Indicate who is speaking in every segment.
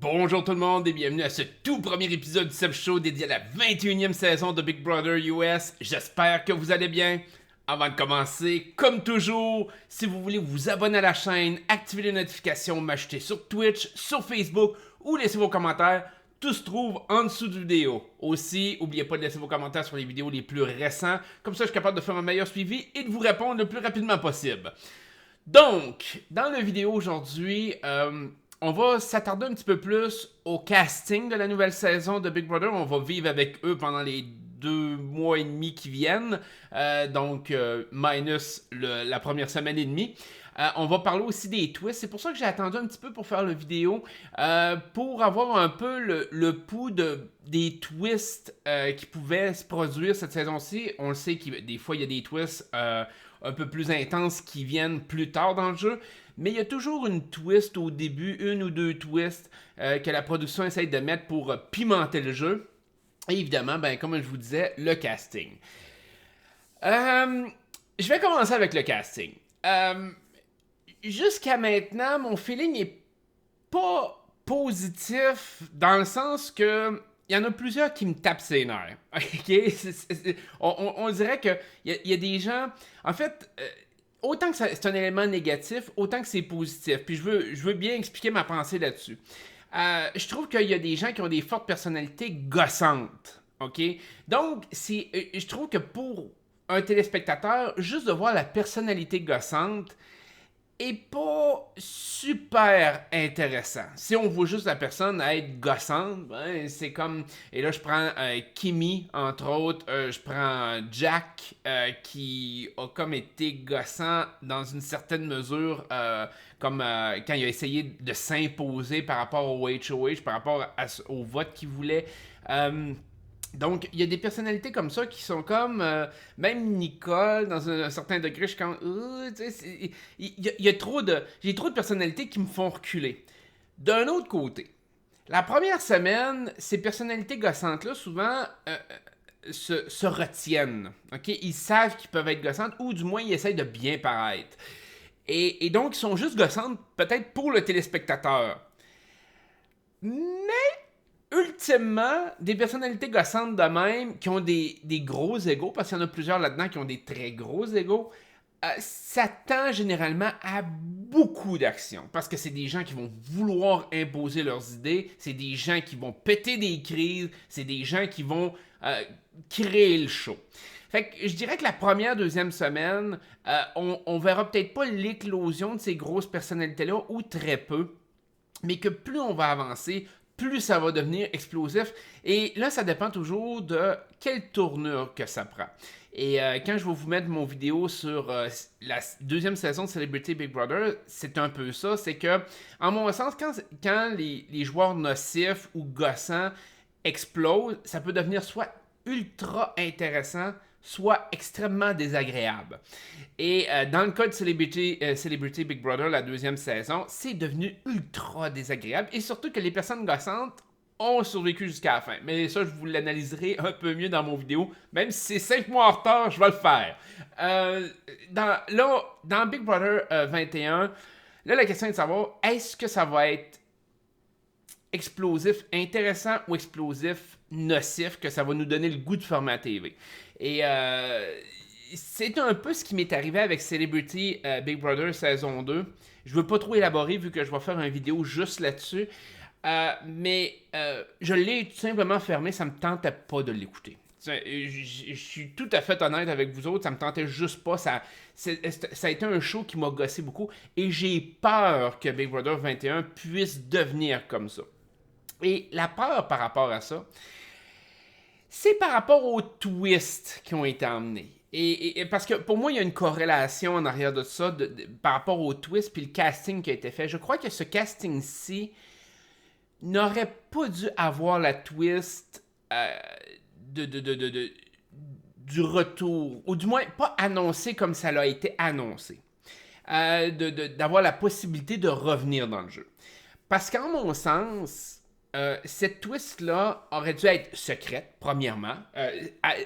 Speaker 1: Bonjour tout le monde et bienvenue à ce tout premier épisode du Seb Show dédié à la 21e saison de Big Brother US. J'espère que vous allez bien. Avant de commencer, comme toujours, si vous voulez vous abonner à la chaîne, activer les notifications, m'acheter sur Twitch, sur Facebook ou laisser vos commentaires, tout se trouve en dessous de la vidéo. Aussi, n'oubliez pas de laisser vos commentaires sur les vidéos les plus récents, comme ça je suis capable de faire un meilleur suivi et de vous répondre le plus rapidement possible. Donc, dans la vidéo aujourd'hui, on va s'attarder un petit peu plus au casting de la nouvelle saison de Big Brother. On va vivre avec eux pendant les 2 mois et demi qui viennent, minus la première semaine et demie. On va parler aussi des twists. C'est pour ça que j'ai attendu un petit peu pour faire la vidéo, pour avoir un peu le pouls des twists qui pouvaient se produire cette saison-ci. On le sait que des fois, il y a des twists un peu plus intenses qui viennent plus tard dans le jeu. Mais il y a toujours une twist au début, une ou deux twists que la production essaye de mettre pour pimenter le jeu. Et évidemment, comme je vous disais, le casting. Je vais commencer avec le casting. Jusqu'à maintenant, mon feeling n'est pas positif dans le sens que il y en a plusieurs qui me tapent ses nerfs. Okay? On dirait qu'il y a des gens... En fait, autant que c'est un élément négatif, autant que c'est positif. Puis je veux bien expliquer ma pensée là-dessus. Je trouve qu'il y a des gens qui ont des fortes personnalités gossantes. OK? Donc, je trouve que pour un téléspectateur, juste de voir la personnalité gossante est pas super intéressant. Si on voit juste la personne être gossante, c'est comme... Et là, je prends Kimmy, entre autres. Je prends Jack, qui a comme été gossant dans une certaine mesure, comme quand il a essayé de s'imposer par rapport au HOH, par rapport au vote qu'il voulait. Donc, il y a des personnalités comme ça qui sont comme... même Nicole, dans un certain degré, je suis comme... y a trop de... J'ai trop de personnalités qui me font reculer. D'un autre côté, la première semaine, ces personnalités gossantes-là, souvent, se retiennent. Okay? Ils savent qu'ils peuvent être gossantes, ou du moins, ils essayent de bien paraître. Et donc, ils sont juste gossantes, peut-être pour le téléspectateur. Mais... ultimement, des personnalités gossantes de même, qui ont des gros égos, parce qu'il y en a plusieurs là-dedans qui ont des très gros égos, ça tend généralement à beaucoup d'actions. Parce que c'est des gens qui vont vouloir imposer leurs idées, c'est des gens qui vont péter des crises, c'est des gens qui vont créer le show. Fait que je dirais que la première, deuxième semaine, on verra peut-être pas l'éclosion de ces grosses personnalités-là, ou très peu, mais que plus on va avancer, plus ça va devenir explosif. Et là, ça dépend toujours de quelle tournure que ça prend. Et quand je vais vous mettre mon vidéo sur la deuxième saison de Celebrity Big Brother, c'est un peu ça. C'est que, en mon sens, quand les joueurs nocifs ou gossants explosent, ça peut devenir soit ultra intéressant, soit extrêmement désagréable. Et dans le cas de Celebrity Big Brother, la deuxième saison, c'est devenu ultra désagréable. Et surtout que les personnes gossantes ont survécu jusqu'à la fin. Mais ça, je vous l'analyserai un peu mieux dans mon vidéo. Même si c'est 5 mois en retard, je vais le faire. Dans Big Brother 21, là, la question est de savoir, est-ce que ça va être explosif intéressant ou explosif nocif, que ça va nous donner le goût de format TV. Et c'est un peu ce qui m'est arrivé avec Celebrity Big Brother saison 2. Je veux pas trop élaborer vu que je vais faire une vidéo juste là-dessus. Mais je l'ai tout simplement fermé, ça me tentait pas de l'écouter. Je suis tout à fait honnête avec vous autres, ça me tentait juste pas. Ça a été un show qui m'a gossé beaucoup et j'ai peur que Big Brother 21 puisse devenir comme ça. Et la peur par rapport à ça, c'est par rapport aux twists qui ont été emmenés. Et parce que pour moi, il y a une corrélation en arrière de ça par rapport aux twists puis le casting qui a été fait. Je crois que ce casting-ci n'aurait pas dû avoir la twist du retour, ou du moins pas annoncé comme ça l'a été annoncé. D'avoir la possibilité de revenir dans le jeu. Parce qu'en mon sens, cette twist-là aurait dû être secrète, premièrement,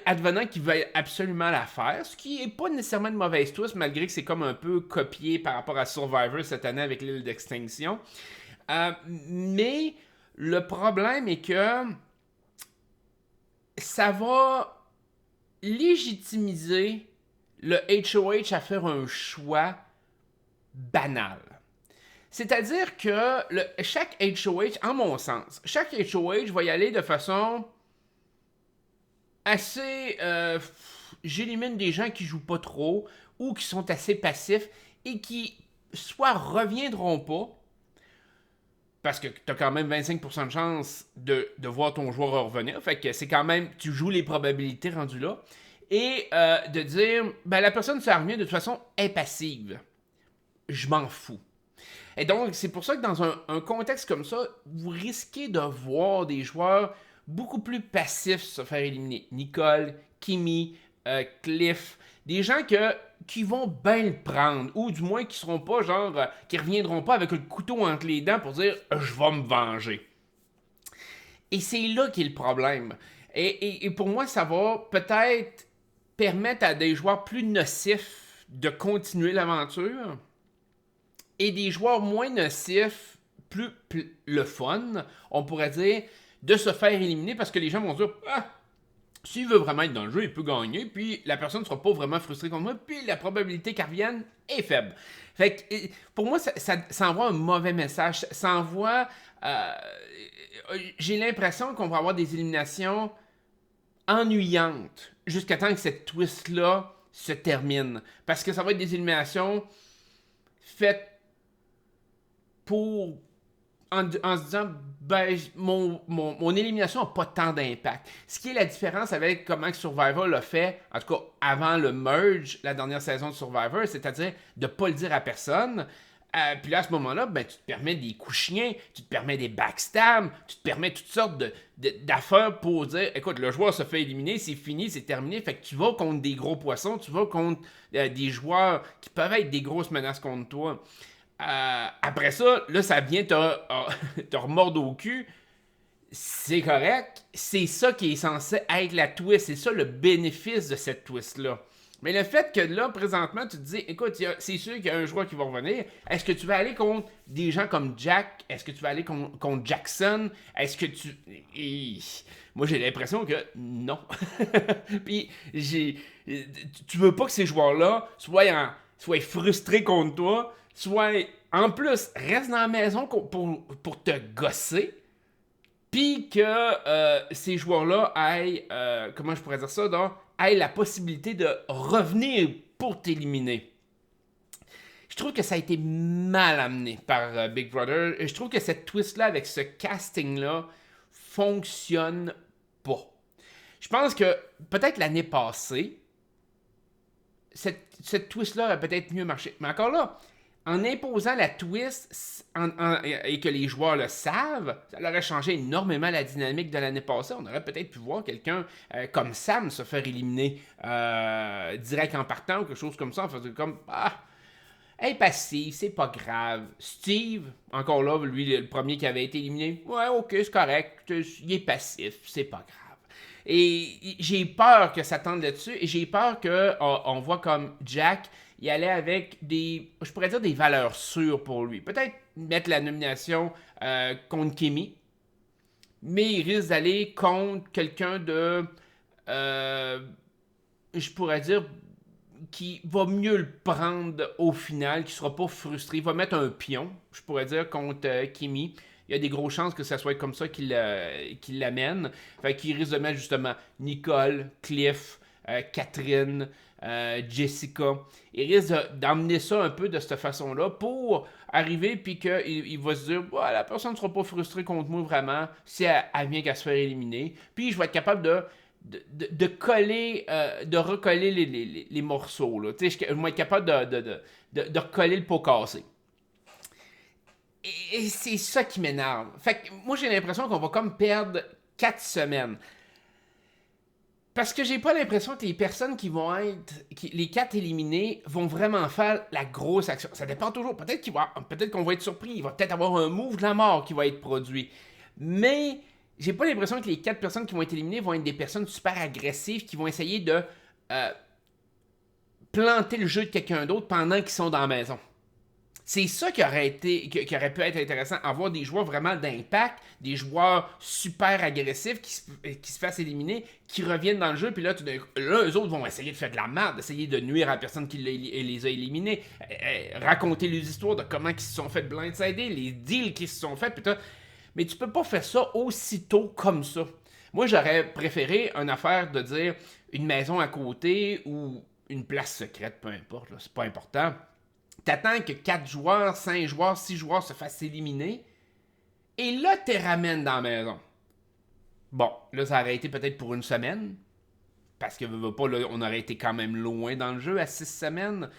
Speaker 1: advenant qu'il veuille absolument la faire, ce qui n'est pas nécessairement une mauvaise twist, malgré que c'est comme un peu copié par rapport à Survivor cette année avec l'île d'extinction. Mais Le problème est que ça va légitimiser le HOH à faire un choix banal. C'est-à-dire que chaque HOH, en mon sens, chaque HOH va y aller de façon assez... j'élimine des gens qui jouent pas trop ou qui sont assez passifs et qui soit reviendront pas, parce que tu as quand même 25% de chance de voir ton joueur revenir. Fait que c'est quand même, tu joues les probabilités rendues là. Et de dire, ben la personne, ça revient de toute façon, est passive. Je m'en fous. Et donc, c'est pour ça que dans un contexte comme ça, vous risquez de voir des joueurs beaucoup plus passifs se faire éliminer. Nicole, Kimi, Cliff, des gens qui vont bien le prendre, ou du moins qui seront pas genre, qui reviendront pas avec le couteau entre les dents pour dire je vais me venger. Et c'est là qu'est le problème. Et pour moi, ça va peut-être permettre à des joueurs plus nocifs de continuer l'aventure et des joueurs moins nocifs, plus le fun, on pourrait dire, de se faire éliminer parce que les gens vont dire ah, s'il veut vraiment être dans le jeu, il peut gagner, puis la personne ne sera pas vraiment frustrée contre moi, puis la probabilité qu'elle revienne est faible. Fait que, pour moi, ça envoie un mauvais message. Ça envoie... j'ai l'impression qu'on va avoir des éliminations ennuyantes jusqu'à temps que cette twist-là se termine. Parce que ça va être des éliminations faites pour... En se disant, ben, mon élimination n'a pas tant d'impact. Ce qui est la différence avec comment Survivor l'a fait, en tout cas avant le merge, la dernière saison de Survivor, c'est-à-dire de ne pas le dire à personne. Puis là, à ce moment-là, ben, tu te permets des coups chiens, tu te permets des backstabs, tu te permets toutes sortes d'affaires pour dire, écoute, le joueur se fait éliminer, c'est fini, c'est terminé. Fait que tu vas contre des gros poissons, tu vas contre des joueurs qui peuvent être des grosses menaces contre toi. Après ça, là, ça vient te remordre au cul. C'est correct. C'est ça qui est censé être la twist. C'est ça le bénéfice de cette twist-là. Mais le fait que là, présentement, tu te dis, écoute, c'est sûr qu'il y a un joueur qui va revenir. Est-ce que tu vas aller contre des gens comme Jack? Est-ce que tu vas aller contre Jackson? Est-ce que tu... Moi, j'ai l'impression que non. Puis, tu veux pas que ces joueurs-là soient frustrés contre toi, soit en plus reste dans la maison pour te gosser, puis que ces joueurs-là aient, comment je pourrais dire ça, donc, aient la possibilité de revenir pour t'éliminer. Je trouve que ça a été mal amené par Big Brother. Je trouve que cette twist-là, avec ce casting-là, fonctionne pas. Je pense que peut-être l'année passée, cette twist-là aurait peut-être mieux marché. Mais encore là, en imposant la twist et que les joueurs le savent, ça aurait changé énormément la dynamique de l'année passée. On aurait peut-être pu voir quelqu'un comme Sam se faire éliminer direct en partant ou quelque chose comme ça. On faisait comme impassif, c'est pas grave. Steve, encore là, lui, le premier qui avait été éliminé, ouais, ok, c'est correct, il est passif, c'est pas grave. Et j'ai peur que ça tende là-dessus, et j'ai peur qu'on voit comme Jack y allait avec je pourrais dire des valeurs sûres pour lui. Peut-être mettre la nomination contre Kimi, mais il risque d'aller contre quelqu'un de, je pourrais dire, qui va mieux le prendre au final, qui sera pas frustré. Il va mettre un pion, je pourrais dire, contre Kimi. Il y a des grosses chances que ça soit comme ça qu'il l'amène. Fait qu'il risque de mettre justement Nicole, Cliff, Catherine, Jessica. Il risque d'emmener ça un peu de cette façon-là pour arriver puis qu'il va se dire la personne ne sera pas frustrée contre moi vraiment si elle vient qu'à se faire éliminer. Puis je vais être capable de coller, de recoller les morceaux. Là. Je vais être capable de recoller le pot cassé. Et c'est ça qui m'énerve. Fait que moi, j'ai l'impression qu'on va comme perdre 4 semaines. Parce que j'ai pas l'impression que les personnes qui vont être... les 4 éliminés vont vraiment faire la grosse action. Ça dépend toujours. Peut-être qu'on va être surpris. Il va peut-être avoir un move de la mort qui va être produit. Mais j'ai pas l'impression que les 4 personnes qui vont être éliminées vont être des personnes super agressives qui vont essayer de planter le jeu de quelqu'un d'autre pendant qu'ils sont dans la maison. C'est ça qui aurait pu être intéressant, avoir des joueurs vraiment d'impact, des joueurs super agressifs qui se fassent éliminer, qui reviennent dans le jeu, puis là, eux autres vont essayer de faire de la merde, essayer de nuire à la personne qui les a éliminés, raconter les histoires de comment ils se sont fait blindsider, les deals qui se sont faits, putain. Mais tu peux pas faire ça aussitôt comme ça. Moi, j'aurais préféré une affaire de dire une maison à côté ou une place secrète, peu importe, là, c'est pas important. T'attends que 4 joueurs, 5 joueurs, 6 joueurs se fassent éliminer. Et là, t'es ramènes dans la maison. Bon, là, ça aurait été peut-être pour une semaine. Parce que pas, là, on aurait été quand même loin dans le jeu à 6 semaines.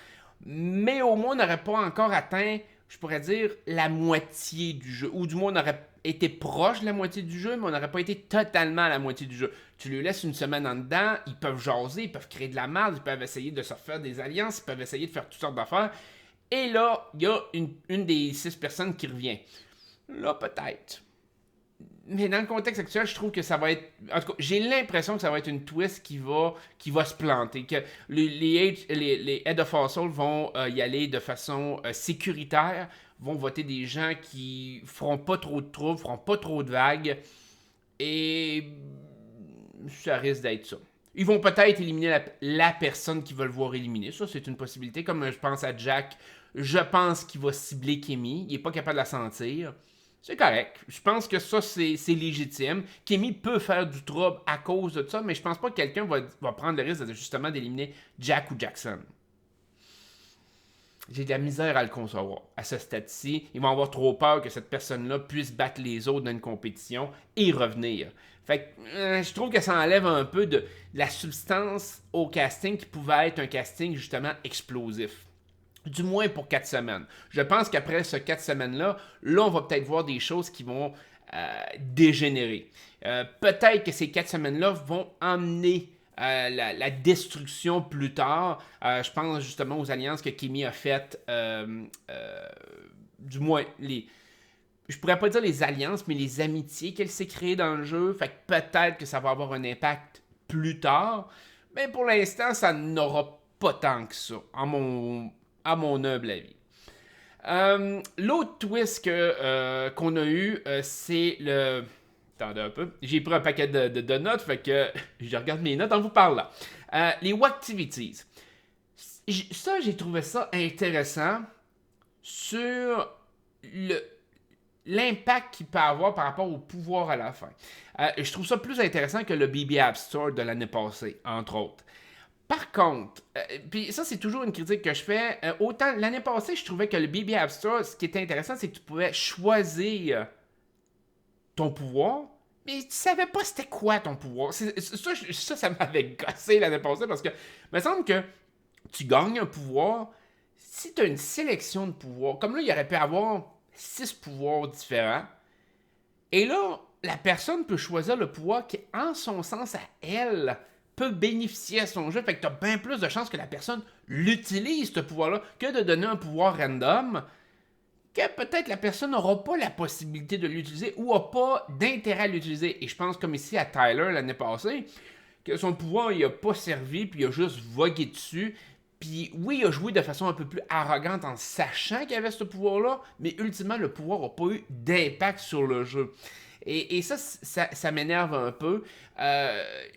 Speaker 1: Mais au moins, on n'aurait pas encore atteint, je pourrais dire, la moitié du jeu. Ou du moins, on aurait été proche de la moitié du jeu, mais on n'aurait pas été totalement à la moitié du jeu. Tu lui laisses une semaine en dedans, ils peuvent jaser, ils peuvent créer de la merde, ils peuvent essayer de se refaire des alliances, ils peuvent essayer de faire toutes sortes d'affaires. Et là, il y a une des 6 personnes qui revient. Là, peut-être. Mais dans le contexte actuel, je trouve que ça va être... En tout cas, j'ai l'impression que ça va être une twist qui va se planter. Que les Head of Household vont y aller de façon sécuritaire, vont voter des gens qui feront pas trop de troubles, feront pas trop de vagues. Et ça risque d'être ça. Ils vont peut-être éliminer la personne qu'ils veulent voir éliminer. Ça, c'est une possibilité. Comme je pense à Jack, je pense qu'il va cibler Kimmy. Il n'est pas capable de la sentir. C'est correct. Je pense que ça, c'est légitime. Kimmy peut faire du trouble à cause de ça, mais je pense pas que quelqu'un va prendre le risque justement d'éliminer Jack ou Jackson. J'ai de la misère à le concevoir. À ce stade-ci, ils vont avoir trop peur que cette personne-là puisse battre les autres dans une compétition et revenir. Fait que je trouve que ça enlève un peu de la substance au casting qui pouvait être un casting justement explosif. Du moins pour 4 semaines. Je pense qu'après ce 4 semaines-là, là, on va peut-être voir des choses qui vont dégénérer. Peut-être que ces 4 semaines-là vont emmener la destruction plus tard. Je pense justement aux alliances que Kimmy a faites. Du moins, je pourrais pas dire les alliances, mais les amitiés qu'elle s'est créées dans le jeu. Fait que peut-être que ça va avoir un impact plus tard. Mais pour l'instant, ça n'aura pas tant que ça, à mon humble avis. L'autre twist qu'on a eu, c'est le... Attendez un peu. J'ai pris un paquet de notes, fait que je regarde mes notes en vous parlant. Les Wactivities. Ça, j'ai trouvé ça intéressant sur l'impact qu'il peut avoir par rapport au pouvoir à la fin. Je trouve ça plus intéressant que le BB App Store de l'année passée, entre autres. Par contre, puis ça c'est toujours une critique que je fais, autant l'année passée je trouvais que le BB App Store, ce qui était intéressant, c'est que tu pouvais choisir ton pouvoir, mais tu savais pas c'était quoi ton pouvoir. Ça m'avait gossé l'année passée parce que il me semble que tu gagnes un pouvoir si tu as une sélection de pouvoirs. Comme là, il aurait pu avoir 6 pouvoirs différents. Et là, la personne peut choisir le pouvoir qui, en son sens à elle, peut bénéficier à son jeu. Fait que tu as bien plus de chances que la personne l'utilise, ce pouvoir-là, que de donner un pouvoir random que peut-être la personne n'aura pas la possibilité de l'utiliser ou n'a pas d'intérêt à l'utiliser. Et je pense comme ici à Tyler l'année passée, que son pouvoir il a pas servi, puis il a juste vogué dessus. Puis oui, il a joué de façon un peu plus arrogante en sachant qu'il y avait ce pouvoir-là, mais ultimement, le pouvoir n'a pas eu d'impact sur le jeu. Et ça m'énerve un peu.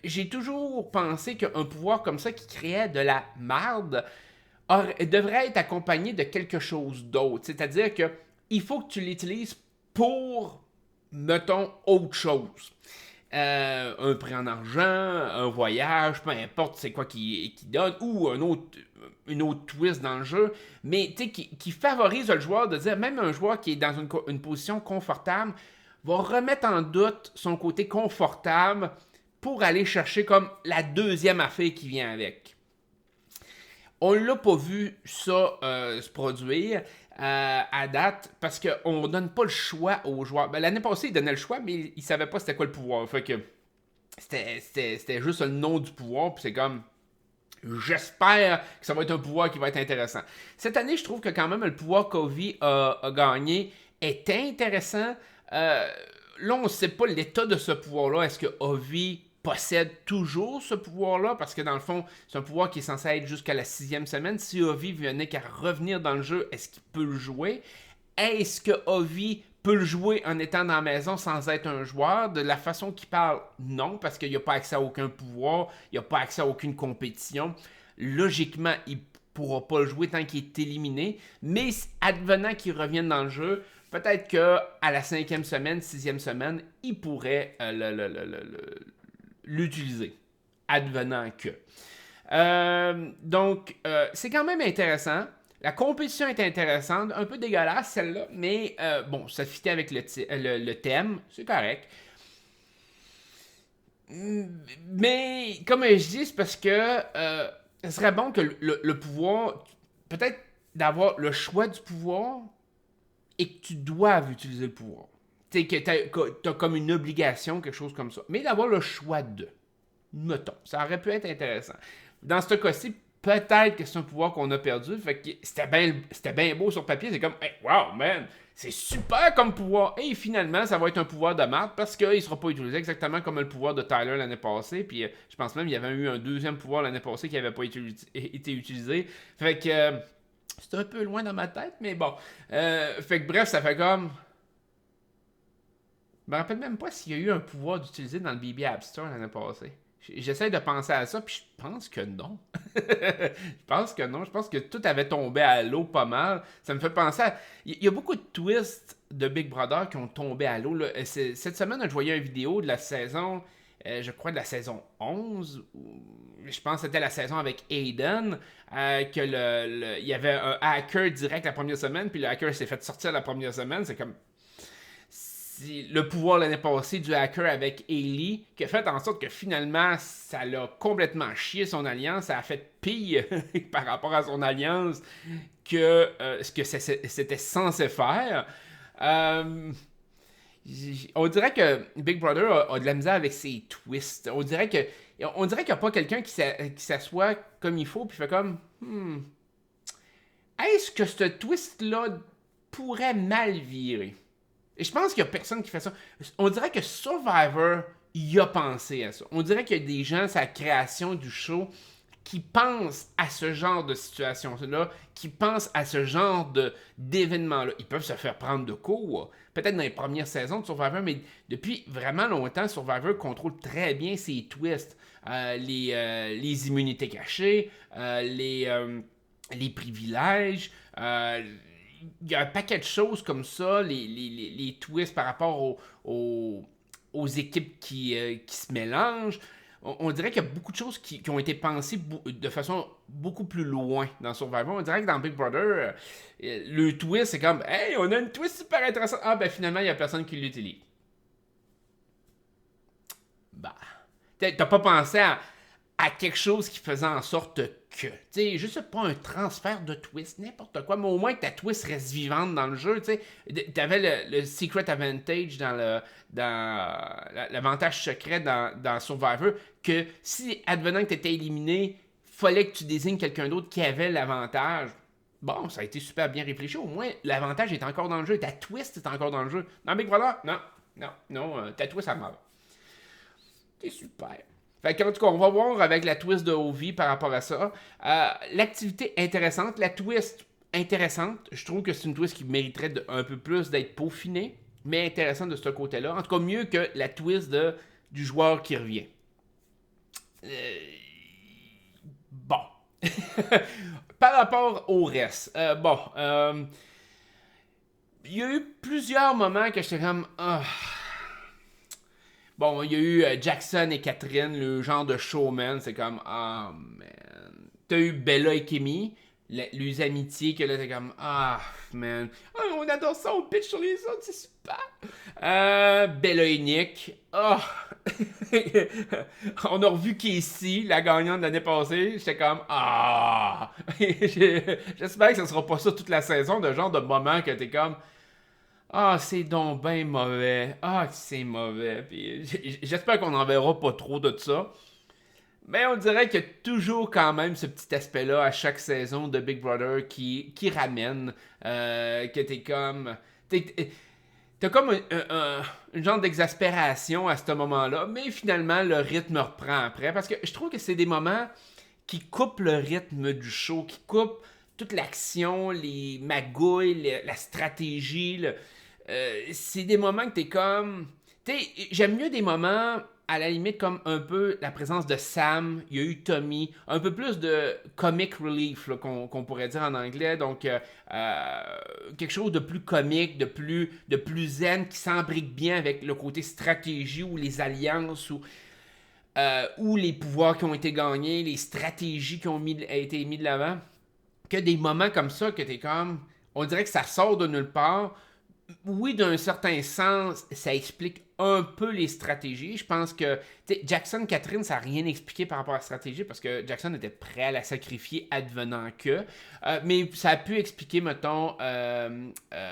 Speaker 1: J'ai toujours pensé qu'un pouvoir comme ça qui créait de la marde devrait être accompagné de quelque chose d'autre. C'est-à-dire que il faut que tu l'utilises pour, mettons, autre chose. Un prêt en argent, un voyage, peu importe c'est quoi qui donne, ou une autre twist dans le jeu, mais qui favorise le joueur de dire, même un joueur qui est dans une position confortable, va remettre en doute son côté confortable pour aller chercher comme la deuxième affaire qui vient avec. On l'a pas vu ça se produire à date parce qu'on donne pas le choix aux joueurs. Ben, l'année passée, ils donnaient le choix, mais ils savaient pas c'était quoi le pouvoir. Fait que c'était juste le nom du pouvoir, puis c'est comme... J'espère que ça va être un pouvoir qui va être intéressant. Cette année, je trouve que quand même le pouvoir qu'Ovi a gagné est intéressant. Là, on ne sait pas l'état de ce pouvoir-là. Est-ce que Ovi possède toujours ce pouvoir-là, parce que dans le fond, c'est un pouvoir qui est censé être jusqu'à la 6e semaine. Si Ovi venait qu'à revenir dans le jeu, est-ce qu'il peut le jouer? Est-ce que Ovi peut le jouer en étant dans la maison sans être un joueur? De la façon qu'il parle, non, parce qu'il n'a pas accès à aucun pouvoir, il n'a pas accès à aucune compétition. Logiquement, il ne pourra pas le jouer tant qu'il est éliminé, mais advenant qu'il revienne dans le jeu, peut-être qu'à la 5e semaine, 6e semaine, il pourrait l'utiliser, advenant que. Donc, c'est quand même intéressant. La compétition est intéressante, un peu dégueulasse celle-là, mais bon, ça fitait avec le thème, c'est correct. Mais, comme je dis, c'est parce que ce serait bon que le pouvoir, peut-être d'avoir le choix du pouvoir et que tu doives utiliser le pouvoir. Tu sais, que t'as comme une obligation, quelque chose comme ça. Mais d'avoir le choix de. Mettons, ça aurait pu être intéressant. Dans ce cas-ci, peut-être que c'est un pouvoir qu'on a perdu. Fait que c'était bien beau sur papier. C'est comme, hey, wow, man, c'est super comme pouvoir. Et finalement, ça va être un pouvoir de marde parce qu'il ne sera pas utilisé exactement comme le pouvoir de Tyler l'année passée. Puis je pense même qu'il y avait eu un deuxième pouvoir l'année passée qui n'avait pas été utilisé. Fait que c'est un peu loin dans ma tête, mais bon. Fait que bref, ça fait comme. Je me rappelle même pas s'il y a eu un pouvoir d'utiliser dans le BB App Store l'année passée. J'essaie de penser à ça, puis je pense que non. Je pense que non. Je pense que tout avait tombé à l'eau pas mal. Ça me fait penser à. Il y a beaucoup de twists de Big Brother qui ont tombé à l'eau. Cette semaine, je voyais une vidéo de la saison, je crois de la saison 11. Je pense que c'était la saison avec Aiden. Il y avait un hacker direct la première semaine, puis le hacker s'est fait sortir la première semaine. C'est comme. Le pouvoir l'année passée du hacker avec Hailey, qui a fait en sorte que finalement, ça l'a complètement chié son alliance. Ça a fait pire par rapport à son alliance que ce que c'était censé faire. On dirait que Big Brother a de la misère avec ses twists. On dirait qu'il n'y a pas quelqu'un qui s'assoit comme il faut puis fait comme est-ce que ce twist-là pourrait mal virer? Et je pense qu'il n'y a personne qui fait ça. On dirait que Survivor y a pensé à ça. On dirait qu'il y a des gens, sa création du show, qui pensent à ce genre de situation-là, qui pensent à ce genre d'événements-là. Ils peuvent se faire prendre de court, peut-être dans les premières saisons de Survivor, mais depuis vraiment longtemps, Survivor contrôle très bien ses twists. Les immunités cachées, les privilèges, il y a un paquet de choses comme ça, les twists par rapport aux équipes qui se mélangent. On dirait qu'il y a beaucoup de choses qui ont été pensées de façon beaucoup plus loin dans Survivor. On dirait que dans Big Brother, le twist, c'est comme « Hey, on a une twist super intéressante. Ah, ben finalement, il n'y a personne qui l'utilise. » Bah. T'as pas pensé à quelque chose qui faisait en sorte que, tu sais, je sais pas, un transfert de twist, n'importe quoi, mais au moins que ta twist reste vivante dans le jeu, tu sais. T'avais le Secret Advantage dans l'avantage secret dans Survivor, que si, advenant que t'étais éliminé, fallait que tu désignes quelqu'un d'autre qui avait l'avantage. Bon, ça a été super bien réfléchi, au moins l'avantage est encore dans le jeu, ta twist est encore dans le jeu. Dans Big Brother, non, ta twist elle meurt. C'est super. Fait qu'en tout cas, on va voir avec la twist de Ovi par rapport à ça. L'activité intéressante, la twist intéressante, je trouve que c'est une twist qui mériterait un peu plus d'être peaufinée, mais intéressante de ce côté-là. En tout cas, mieux que la twist du joueur qui revient. Bon. Par rapport au reste, il y a eu plusieurs moments que j'étais comme... Bon, il y a eu Jackson et Catherine, le genre de showman, c'est comme, ah, man. T'as eu Bella et Kimmy, les amitiés, que là, t'es comme, ah, man. Oh, on adore ça, on pitch sur les autres, c'est super. Bella et Nick, oh. On a revu Casey, la gagnante de l'année passée, j'étais comme, ah. J'espère que ce sera pas ça toute la saison, de genre de moment que t'es comme... Ah, c'est donc ben mauvais. Ah, c'est mauvais. Puis, j'espère qu'on n'en verra pas trop de ça. Mais on dirait qu'il y a toujours quand même ce petit aspect-là à chaque saison de Big Brother qui ramène. Que t'es comme... t'as comme une genre d'exaspération à ce moment-là, mais finalement, le rythme reprend après. Parce que je trouve que c'est des moments qui coupent le rythme du show, qui coupent toute l'action, les magouilles, la stratégie. C'est des moments que t'es comme. J'aime mieux des moments, à la limite, comme un peu la présence de Sam, il y a eu Tommy, un peu plus de comic relief, là, qu'on pourrait dire en anglais. Donc, quelque chose de plus comique, de plus zen, qui s'embrique bien avec le côté stratégie ou les alliances ou les pouvoirs qui ont été gagnés, les stratégies qui ont été mis de l'avant. Que des moments comme ça, que t'es comme. On dirait que ça sort de nulle part. Oui, d'un certain sens, ça explique un peu les stratégies. Je pense que Jackson Catherine, ça n'a rien expliqué par rapport à la stratégie parce que Jackson était prêt à la sacrifier advenant que. Mais ça a pu expliquer, mettons,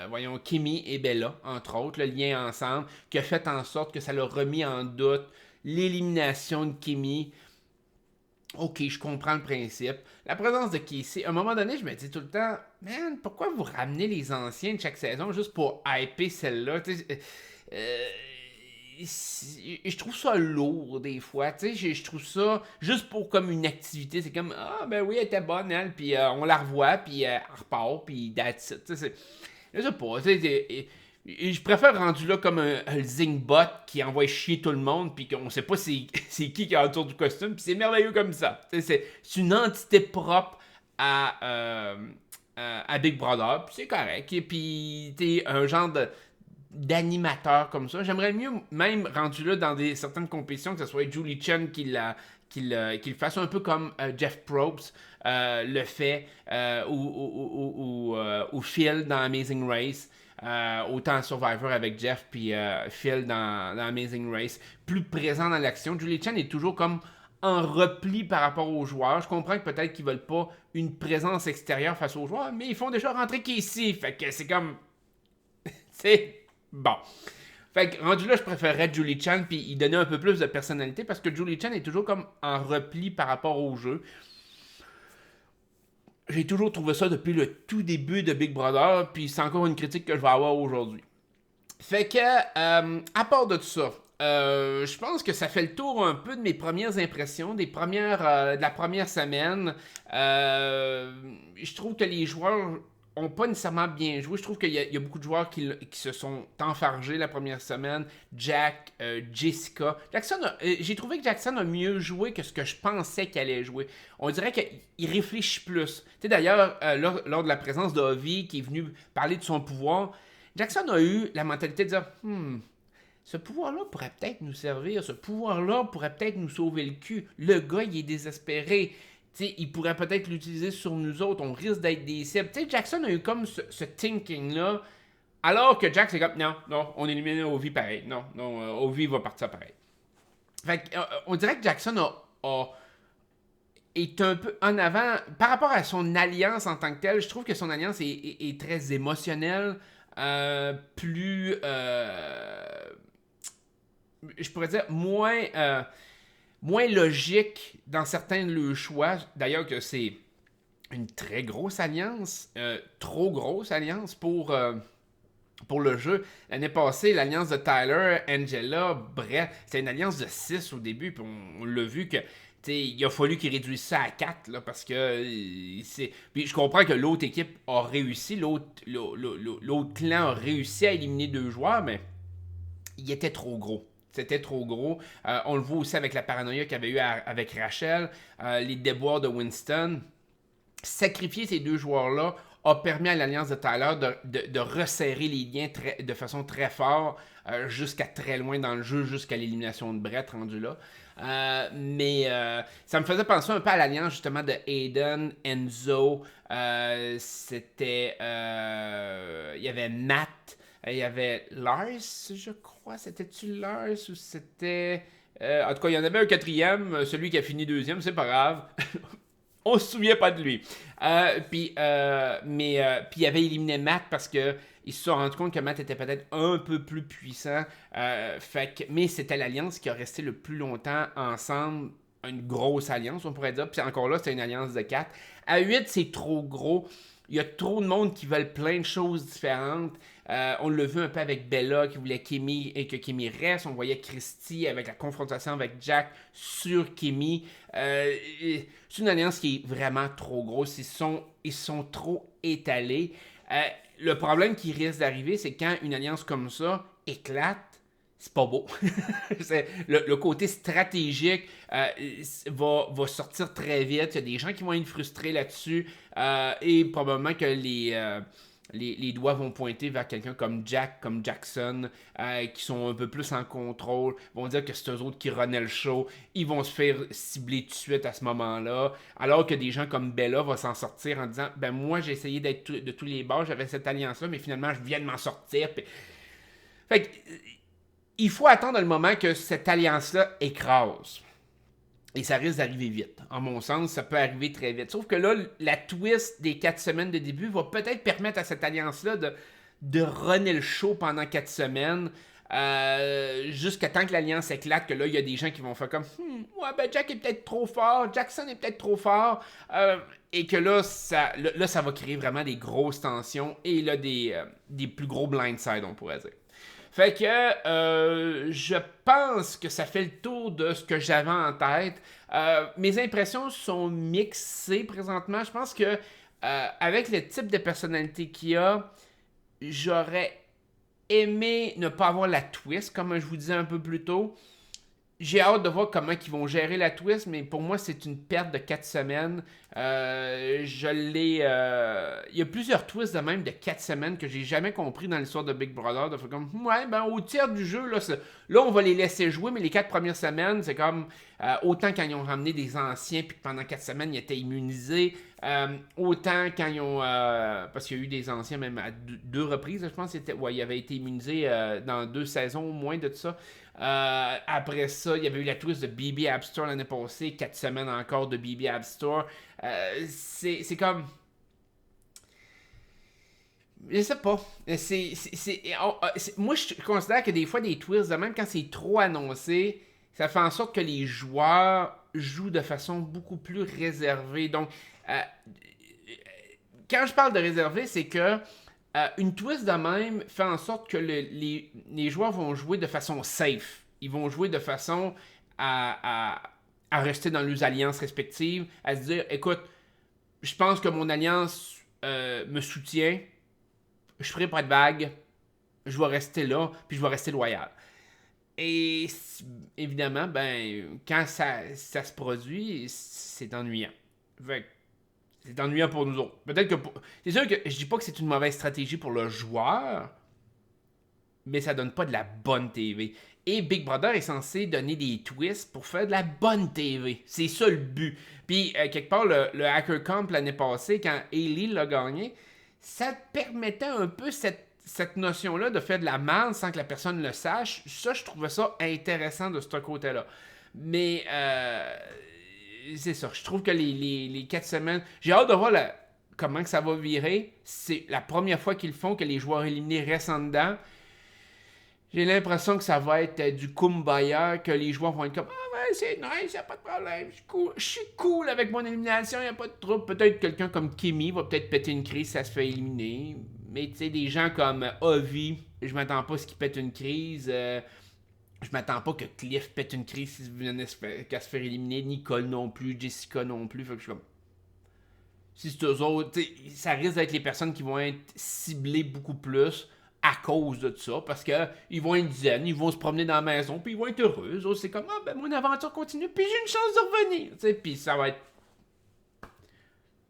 Speaker 1: voyons, Kimmy et Bella, entre autres, le lien ensemble, qui a fait en sorte que ça l'a remis en doute l'élimination de Kimmy. Ok, je comprends le principe. La présence de Casey, à un moment donné, je me dis tout le temps, man, pourquoi vous ramenez les anciens de chaque saison juste pour hyper celle-là? Je trouve ça lourd des fois. Je trouve ça juste pour comme une activité. C'est comme, ah ben oui, elle était bonne, elle, puis on la revoit, puis elle repart, puis that's it. Je sais pas, je préfère rendu là comme un Zingbot qui envoie chier tout le monde puis qu'on sait pas c'est qui est autour du costume puis c'est merveilleux comme ça. C'est une entité propre à Big Brother puis c'est correct. Et puis t'es un genre d'animateur comme ça. J'aimerais mieux même rendu là dans certaines compétitions que ce soit Julie Chen qu'il le fasse un peu comme Jeff Probst le fait ou Phil dans Amazing Race. Autant Survivor avec Jeff puis Phil dans Amazing Race, plus présent dans l'action. Julie Chen est toujours comme en repli par rapport aux joueurs. Je comprends que peut-être qu'ils veulent pas une présence extérieure face aux joueurs, mais ils font déjà rentrer Casey. Fait que c'est comme. C'est bon. Fait que rendu là, je préférerais Julie Chen puis y donner un peu plus de personnalité parce que Julie Chen est toujours comme en repli par rapport au jeu. J'ai toujours trouvé ça depuis le tout début de Big Brother, puis c'est encore une critique que je vais avoir aujourd'hui. Fait que, à part de tout ça, je pense que ça fait le tour un peu de mes premières impressions, de la première semaine. Je trouve que les joueurs ont pas nécessairement bien joué. Je trouve qu'il y a beaucoup de joueurs qui se sont enfargés la première semaine. Jack, Jessica. J'ai trouvé que Jackson a mieux joué que ce que je pensais qu'il allait jouer. On dirait qu'il réfléchit plus. Tu sais, d'ailleurs, lors de la présence d'Ovi qui est venu parler de son pouvoir, Jackson a eu la mentalité de dire ce pouvoir-là pourrait peut-être nous servir, ce pouvoir-là pourrait peut-être nous sauver le cul. Le gars, il est désespéré. T'sais, il pourrait peut-être l'utiliser sur nous autres, on risque d'être des cibles. T'sais, Jackson a eu comme ce thinking-là, alors que Jack, c'est comme, non, on élimine Ovi pareil. Non, Ovi va partir pareil. Fait que, on dirait que Jackson est un peu en avant. Par rapport à son alliance en tant que telle, je trouve que son alliance est très émotionnelle, plus... je pourrais dire moins logique dans certains de leurs choix. D'ailleurs que c'est une très grosse alliance, trop grosse alliance pour le jeu. L'année passée, l'alliance de Tyler, Angela, bref, c'était une alliance de 6 au début, puis on l'a vu que il a fallu qu'ils réduisent ça à 4 là, parce que puis je comprends que l'autre équipe a réussi, l'autre clan a réussi à éliminer 2 joueurs, mais il était trop gros. C'était trop gros. On le voit aussi avec la paranoïa qu'il y avait eu avec Rachel, les déboires de Winston. Sacrifier ces 2 joueurs-là a permis à l'alliance de Tyler de resserrer les liens de façon très forte jusqu'à très loin dans le jeu, jusqu'à l'élimination de Brett rendu là. Mais ça me faisait penser un peu à l'alliance justement de Aiden, Enzo. C'était... il y avait Matt. Il y avait Lars, je crois. C'était-tu Lars ou c'était... en tout cas, il y en avait un quatrième, celui qui a fini deuxième, c'est pas grave. On se souvient pas de lui. Puis il avait éliminé Matt parce que ils se sont rendus compte que Matt était peut-être un peu plus puissant. Mais c'était l'alliance qui a resté le plus longtemps ensemble. Une grosse alliance, on pourrait dire. Puis encore là, c'était une alliance de 4. À 8, c'est trop gros. il y a trop de monde qui veulent plein de choses différentes. On l'a vu un peu avec Bella qui voulait Kimmy et que Kimmy reste. On voyait Christy avec la confrontation avec Jack sur Kimmy. C'est une alliance qui est vraiment trop grosse. Ils sont trop étalés. Le problème qui risque d'arriver, c'est quand une alliance comme ça éclate, c'est pas beau. le côté stratégique va sortir très vite. Il y a des gens qui vont être frustrés là-dessus et probablement que les doigts vont pointer vers quelqu'un comme Jack, comme Jackson, qui sont un peu plus en contrôle, vont dire que c'est eux autres qui renaient le show, ils vont se faire cibler tout de suite à ce moment-là, alors que des gens comme Bella vont s'en sortir en disant, ben moi j'ai essayé d'être de tous les bords, j'avais cette alliance-là, mais finalement je viens de m'en sortir. Puis... Fait que, il faut attendre le moment que cette alliance-là écrase. Et ça risque d'arriver vite. En mon sens, ça peut arriver très vite. Sauf que là, la twist des 4 semaines de début va peut-être permettre à cette alliance-là de runner le show pendant 4 semaines. Jusqu'à temps que l'alliance éclate, que là, il y a des gens qui vont faire comme ouais, ben Jack est peut-être trop fort, Jackson est peut-être trop fort. Et que là, ça va créer vraiment des grosses tensions et là, des plus gros blindsides, on pourrait dire. Fait que je pense que ça fait le tour de ce que j'avais en tête. Mes impressions sont mixées présentement. Je pense que avec le type de personnalité qu'il y a, j'aurais aimé ne pas avoir la twist, comme je vous disais un peu plus tôt. J'ai hâte de voir comment ils vont gérer la twist, mais pour moi, c'est une perte de 4 semaines. Il y a plusieurs twists de même de 4 semaines que j'ai jamais compris dans l'histoire de Big Brother. De faire comme, ouais, ben au tiers du jeu, là, on va les laisser jouer, mais les 4 premières semaines, c'est comme, autant quand ils ont ramené des anciens, puis que pendant 4 semaines, ils étaient immunisés. Autant quand ils ont... parce qu'il y a eu des anciens même à 2 reprises, je pense. Ils avaient été immunisés dans 2 saisons au moins de tout ça. Après ça, il y avait eu la twist de BB App Store l'année passée, 4 semaines encore de BB App Store. C'est comme... Je sais pas. Moi, je considère que des fois, des twists, même quand c'est trop annoncé, ça fait en sorte que les joueurs jouent de façon beaucoup plus réservée. Donc, quand je parle de réservé, c'est que une twist de même fait en sorte que les joueurs vont jouer de façon safe. Ils vont jouer de façon à rester dans leurs alliances respectives, à se dire, écoute, je pense que mon alliance me soutient, je ferai pas de vague, je vais rester là, puis je vais rester loyal. Et évidemment, ben, quand ça se produit, c'est ennuyant. Fait que c'est ennuyant pour nous autres. Peut-être que c'est sûr que je dis pas que c'est une mauvaise stratégie pour le joueur, mais ça donne pas de la bonne TV. Et Big Brother est censé donner des twists pour faire de la bonne TV. C'est ça le but. Puis, quelque part, le Hacker Camp l'année passée, quand Hailey l'a gagné, ça permettait un peu cette notion-là de faire de la merde sans que la personne le sache. Ça, je trouvais ça intéressant de ce côté-là. Mais, c'est ça. Je trouve que les 4 semaines... J'ai hâte de voir comment que ça va virer. C'est la première fois qu'ils le font, que les joueurs éliminés restent en dedans. J'ai l'impression que ça va être du kumbaya, que les joueurs vont être comme « Ah ouais, c'est nice, y'a pas de problème, je suis cool avec mon élimination, y'a pas de trouble. » Peut-être quelqu'un comme Kimmy va peut-être péter une crise si ça se fait éliminer. Mais tu sais, des gens comme Ovi, je m'attends pas à ce qu'il pète une crise. Je m'attends pas que Cliff pète une crise s'il venait qu'à se faire éliminer. Nicole non plus, Jessica non plus. Fait que je suis comme... Si c'est eux autres, ça risque d'être les personnes qui vont être ciblées beaucoup plus à cause de ça, parce qu'ils vont être zen, ils vont se promener dans la maison, puis ils vont être heureux. Eux autres, c'est comme, ah ben mon aventure continue, puis j'ai une chance de revenir. Puis ça va être...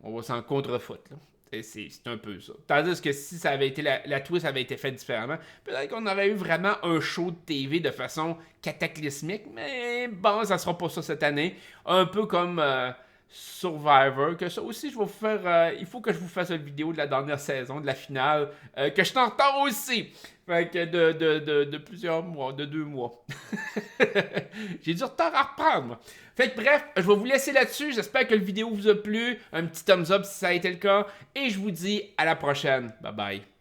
Speaker 1: On va s'en contre-foutre, là. C'est un peu ça. Tandis que si ça avait été la twist avait été faite différemment, peut-être qu'on aurait eu vraiment un show de TV de façon cataclysmique, mais bon, ça sera pas ça cette année. Un peu comme Survivor, que ça aussi, je vais vous faire... il faut que je vous fasse une vidéo de la dernière saison, de la finale, que je suis en retard aussi. Fait que de plusieurs mois, de 2 mois. J'ai du retard à reprendre. Fait que bref, je vais vous laisser là-dessus. J'espère que la vidéo vous a plu. Un petit thumbs up si ça a été le cas. Et je vous dis à la prochaine. Bye bye.